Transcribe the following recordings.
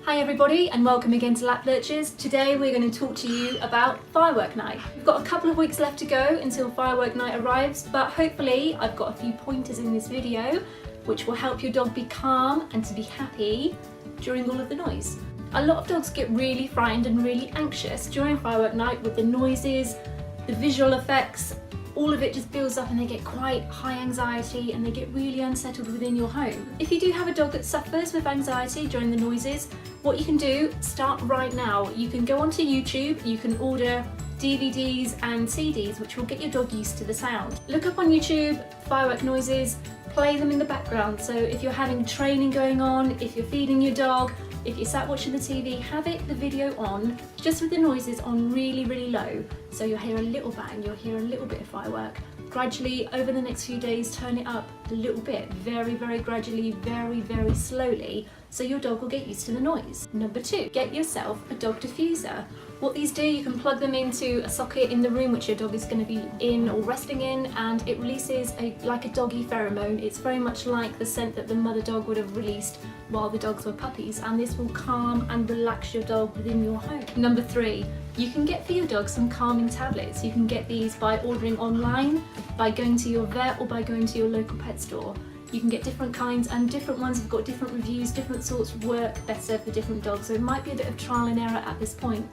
Hi everybody and welcome again to Lurchers. Today we're going to talk to you about firework night. We've got a couple of weeks left to go until firework night arrives, but hopefully I've got a few pointers in this video which will help your dog be calm and to be happy during all of the noise. A lot of dogs get really frightened and really anxious during firework night with the noises, the visual effects. All of it just builds up and they get quite high anxiety and they get really unsettled within your home. If you do have a dog that suffers with anxiety during the noises, what you can do, start right now. You can go onto YouTube, you can order DVDs and CDs which will get your dog used to the sound. Look up on YouTube, firework noises, play them in the background. So if you're having training going on, if you're feeding your dog, if you're sat watching the TV, have the video on, just with the noises on really low. So you'll hear a little bang, you'll hear a little bit of firework. Gradually, over the next few days, turn it up a little bit, very gradually, very slowly, so your dog will get used to the noise. Number 2, get yourself a dog diffuser. What these do, you can plug them into a socket in the room which your dog is going to be in or resting in, and it releases like a doggy pheromone. It's very much like the scent that the mother dog would have released while the dogs were puppies, and this will calm and relax your dog within your home. Number 3, you can get for your dog some calming tablets. You can get these by ordering online, by going to your vet, or by going to your local pet store. You can get different kinds, and different ones have got different reviews, different sorts work better for different dogs, so it might be a bit of trial and error at this point.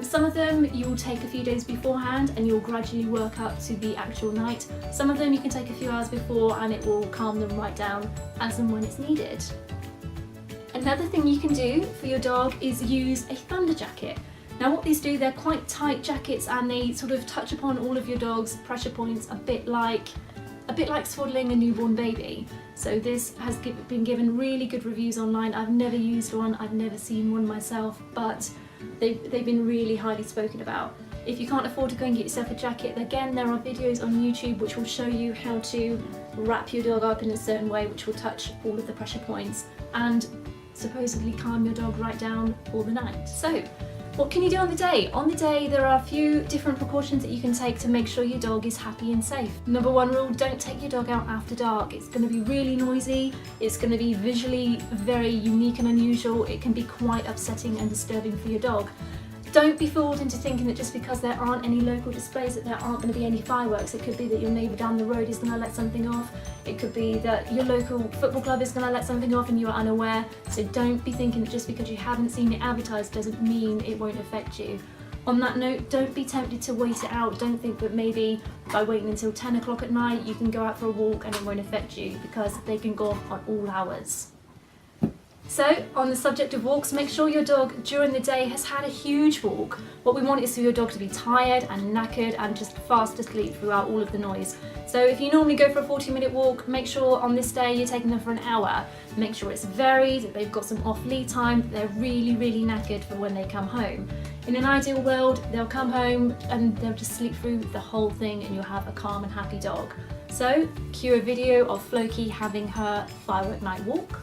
Some of them you will take a few days beforehand and you'll gradually work up to the actual night. Some of them you can take a few hours before and it will calm them right down as and when it's needed. Another thing you can do for your dog is use a thunder jacket. Now what these do, they're quite tight jackets and they sort of touch upon all of your dog's pressure points a bit like swaddling a newborn baby. So this has been given really good reviews online. I've never used one, I've never seen one myself, but they've been really highly spoken about. If you can't afford to go and get yourself a jacket, again there are videos on YouTube which will show you how to wrap your dog up in a certain way which will touch all of the pressure points and supposedly calm your dog right down for the night. So what can you do on the day? On the day there are a few different precautions that you can take to make sure your dog is happy and safe. Number 1 rule, don't take your dog out after dark. It's going to be really noisy, it's going to be visually very unique and unusual, it can be quite upsetting and disturbing for your dog. Don't be fooled into thinking that just because there aren't any local displays that there aren't going to be any fireworks. It could be that your neighbour down the road is going to let something off. It could be that your local football club is going to let something off and you are unaware. So don't be thinking that just because you haven't seen it advertised doesn't mean it won't affect you. On that note, don't be tempted to wait it out. Don't think that maybe by waiting until 10 o'clock at night you can go out for a walk and it won't affect you, because they can go off on all hours. So, on the subject of walks, make sure your dog during the day has had a huge walk. What we want is for your dog to be tired and knackered and just fast asleep throughout all of the noise. So if you normally go for a 40-minute walk, make sure on this day you're taking them for an hour. Make sure it's varied, that they've got some off-lead time, that they're really knackered for when they come home. In an ideal world, they'll come home and they'll just sleep through the whole thing and you'll have a calm and happy dog. So, cue a video of Floki having her firework night walk.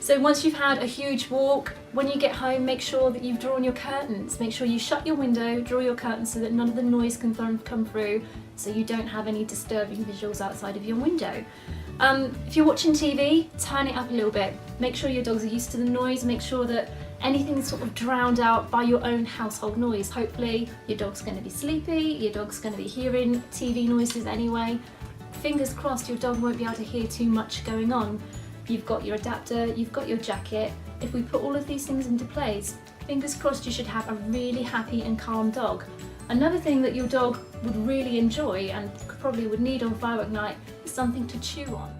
So once you've had a huge walk, when you get home, make sure that you've drawn your curtains. Make sure you shut your window, draw your curtains so that none of the noise can come through, so you don't have any disturbing visuals outside of your window. If you're watching TV, turn it up a little bit. Make sure your dogs are used to the noise. Make sure that anything's sort of drowned out by your own household noise. Hopefully your dog's going to be sleepy, your dog's going to be hearing TV noises anyway. Fingers crossed your dog won't be able to hear too much going on. You've got your adapter, you've got your jacket. If we put all of these things into place, fingers crossed you should have a really happy and calm dog. Another thing that your dog would really enjoy and probably would need on firework night is something to chew on.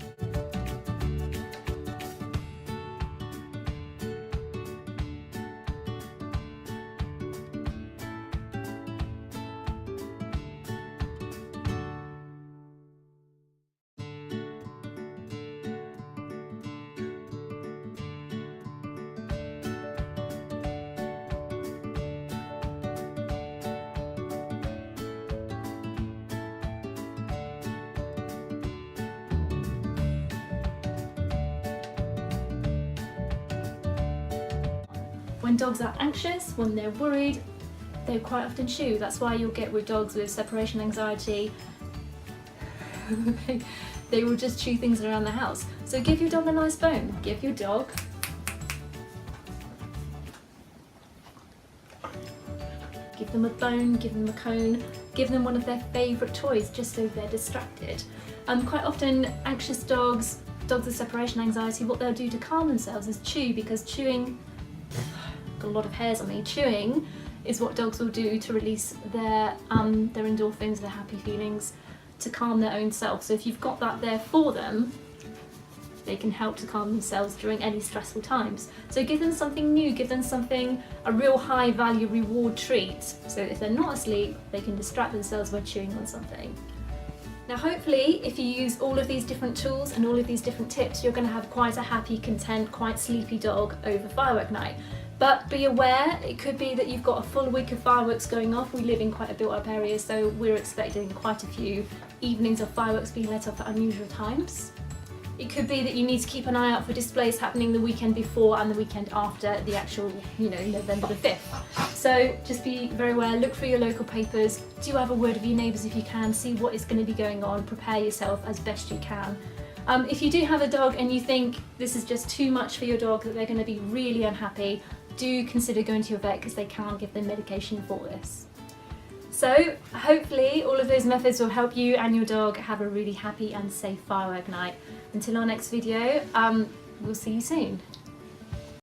When dogs are anxious, when they're worried, they quite often chew. That's why you'll get with dogs with separation anxiety, they will just chew things around the house. So give your dog a nice bone. Give your dog give them a bone, give them a cone, give them one of their favourite toys just so they're distracted. Quite often anxious dogs with separation anxiety, what they'll do to calm themselves is chew, because chewing, got a lot of hairs on me, chewing is what dogs will do to release their endorphins, their happy feelings, to calm their own self. So if you've got that there for them, they can help to calm themselves during any stressful times. So give them something new, give them something, a real high value reward treat. So if they're not asleep, they can distract themselves by chewing on something. Now hopefully if you use all of these different tools and all of these different tips, you're going to have quite a happy, content, quite sleepy dog over firework night. But be aware, it could be that you've got a full week of fireworks going off. We live in quite a built up area, so we're expecting quite a few evenings of fireworks being let off at unusual times. It could be that you need to keep an eye out for displays happening the weekend before and the weekend after the actual, November the 5th. So just be very aware, look through your local papers, do have a word with your neighbours if you can, see what is going to be going on, prepare yourself as best you can. If you do have a dog and you think this is just too much for your dog, that they're going to be really unhappy, do consider going to your vet, because they can't give them medication for this. So hopefully all of those methods will help you and your dog have a really happy and safe firework night. Until our next video, we'll see you soon.